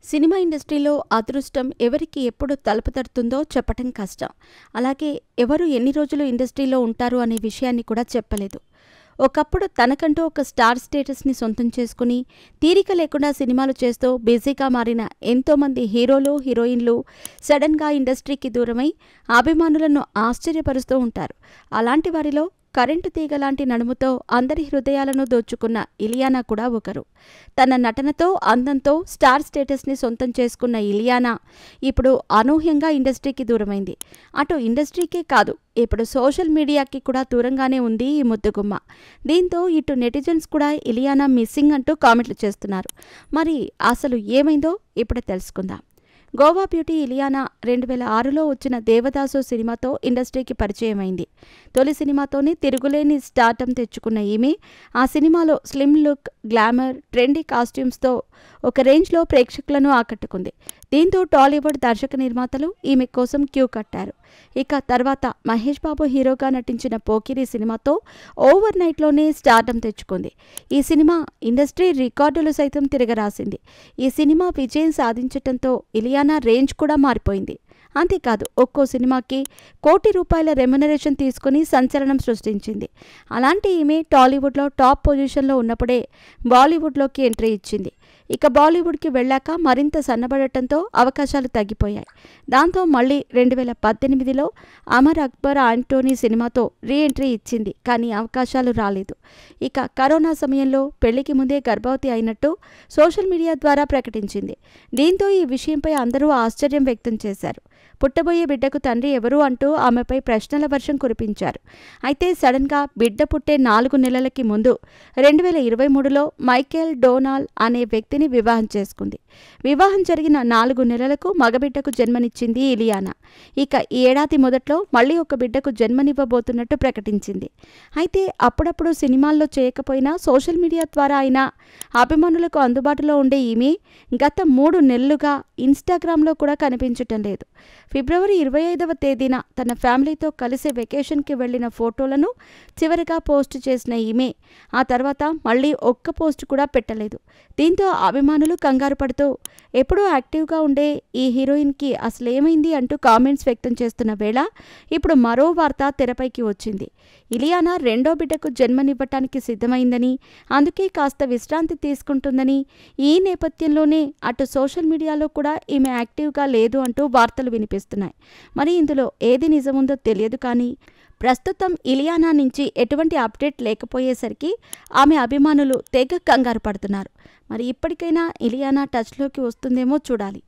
Cinema ఇండస్ట్రీలో అదృష్టం ఎవరికి ఎప్పుడు తలుపు తడుతుందో చెప్పటం కష్టం. అలాగే ఎవరు ఎన్ని రోజులు ఇండస్ట్రీలో ఉంటారు అనే విషయాన్ని కూడా చెప్పలేదు. ఒకప్పుడు తనకంటూ ఒక స్టార్ స్టేటస్ని సొంతం చేసుకుని తీరిక లేకుండా సినిమాలు చేస్తూ బిజీగా మారిన ఎంతోమంది హీరోలు, హీరోయిన్లు సడన్గా ఇండస్ట్రీకి దూరమై అభిమానులను ఆశ్చర్యపరుస్తూ ఉంటారు. అలాంటి వారిలో కరెంటు తీగ లాంటి నడుముతో అందరి హృదయాలను దోచుకున్న ఇలియానా కూడా ఒకరు. తన నటనతో, అందంతో స్టార్ స్టేటస్ని సొంతం చేసుకున్న ఇలియానా ఇప్పుడు అనూహ్యంగా ఇండస్ట్రీకి దూరమైంది. అటు ఇండస్ట్రీకే కాదు, ఇప్పుడు సోషల్ మీడియాకి కూడా దూరంగానే ఉంది ఈ ముద్దుగుమ్మ. దీంతో ఇటు నెటిజన్స్ కూడా ఇలియానా మిస్సింగ్ అంటూ కామెంట్లు చేస్తున్నారు. మరి అసలు ఏమైందో ఇప్పుడు తెలుసుకుందాం. గోవా బ్యూటీ ఇలియానా 2006లో వచ్చిన దేవదాసు సినిమాతో ఇండస్ట్రీకి పరిచయమైంది. తొలి సినిమాతోనే తిరుగులేని స్టార్టం తెచ్చుకున్న ఈమె ఆ సినిమాలో స్లిమ్ లుక్, గ్లామర్, ట్రెండీ కాస్ట్యూమ్స్తో ఒక రేంజ్లో ప్రేక్షకులను ఆకట్టుకుంది. దీంతో టాలీవుడ్ దర్శక నిర్మాతలు ఈమె కోసం క్యూ కట్టారు. ఇక తర్వాత మహేష్ బాబు హీరోగా నటించిన పోకిరి సినిమాతో ఓవర్ నైట్లోనే స్టార్డమ్ తెచ్చుకుంది. ఈ సినిమా ఇండస్ట్రీ రికార్డులు సైతం తిరగరాసింది. ఈ సినిమా విజయం సాధించటంతో ఇలియానా రేంజ్ కూడా మారిపోయింది. అంతేకాదు, ఒక్కో సినిమాకి ₹1,00,00,000 రెమ్యునరేషన్ తీసుకుని సంచలనం సృష్టించింది. అలాంటి ఈమె టాలీవుడ్లో టాప్ పొజిషన్లో ఉన్నప్పుడే బాలీవుడ్లోకి ఎంట్రీ ఇచ్చింది. ఇక బాలీవుడ్కి వెళ్ళాక మరింత సన్నబడటంతో అవకాశాలు తగ్గిపోయాయి. దాంతో మళ్ళీ 2018లో అమర్ అక్బర్ ఆంటోనీ సినిమాతో రీ ఎంట్రీ ఇచ్చింది. కానీ అవకాశాలు రాలేదు. ఇక కరోనా సమయంలో పెళ్లికి ముందే గర్భవతి అయినట్టు సోషల్ మీడియా ద్వారా ప్రకటించింది. దీంతో ఈ విషయంపై అందరూ ఆశ్చర్యం వ్యక్తం చేశారు. పుట్టబోయే బిడ్డకు తండ్రి ఎవరు అంటూ ఆమెపై ప్రశ్నల వర్షం కురిపించారు. అయితే సడన్గా బిడ్డ పుట్టే 4 నెలలకి ముందు 2023లో మైకేల్ డోనాల్ అనే వ్యక్తిని వివాహం చేసుకుంది. వివాహం జరిగిన 4 నెలలకు మగబిడ్డకు జన్మనిచ్చింది ఇలియానా. ఇక ఈ ఏడాది మొదట్లో మళ్ళీ ఒక బిడ్డకు జన్మనివ్వబోతున్నట్టు ప్రకటించింది. అయితే అప్పుడప్పుడు సినిమాల్లో చేయకపోయినా సోషల్ మీడియా ద్వారా అయినా అభిమానులకు అందుబాటులో ఉండే ఈమె గత 3 నెలలుగా ఇన్స్టాగ్రామ్లో కూడా కనిపించటం లేదు. ఫిబ్రవరి 25వ తేదీన తన ఫ్యామిలీతో కలిసి వెకేషన్కి వెళ్లిన ఫోటోలను చివరిగా పోస్ట్ చేసిన ఈమె ఆ తర్వాత మళ్ళీ ఒక్క పోస్ట్ కూడా పెట్టలేదు. దీంతో అభిమానులు కంగారు పడుతూ ఎప్పుడూ యాక్టివ్గా ఉండే ఈ హీరోయిన్కి అసలేమైంది అంటూ కామెంట్స్ వ్యక్తం చేస్తున్న వేళ ఇప్పుడు మరో వార్త తెరపైకి వచ్చింది. ఇలియానా రెండో బిడ్డకు జన్మనివ్వటానికి సిద్ధమైందని, అందుకే కాస్త విశ్రాంతి తీసుకుంటుందని, ఈ నేపథ్యంలోనే అటు సోషల్ మీడియాలో కూడా ఈమె యాక్టివ్గా లేదు అంటూ వార్తలు వినిపిస్తున్నాయి. మరి ఇందులో ఏది నిజముందో తెలియదు. కానీ ప్రస్తుతం ఇలియానా నుంచి ఎటువంటి అప్డేట్ లేకపోయేసరికి ఆమె అభిమానులు తెగ కంగారు పడుతున్నారు. మరి ఇప్పటికైనా ఇలియానా టచ్లోకి వస్తుందేమో చూడాలి.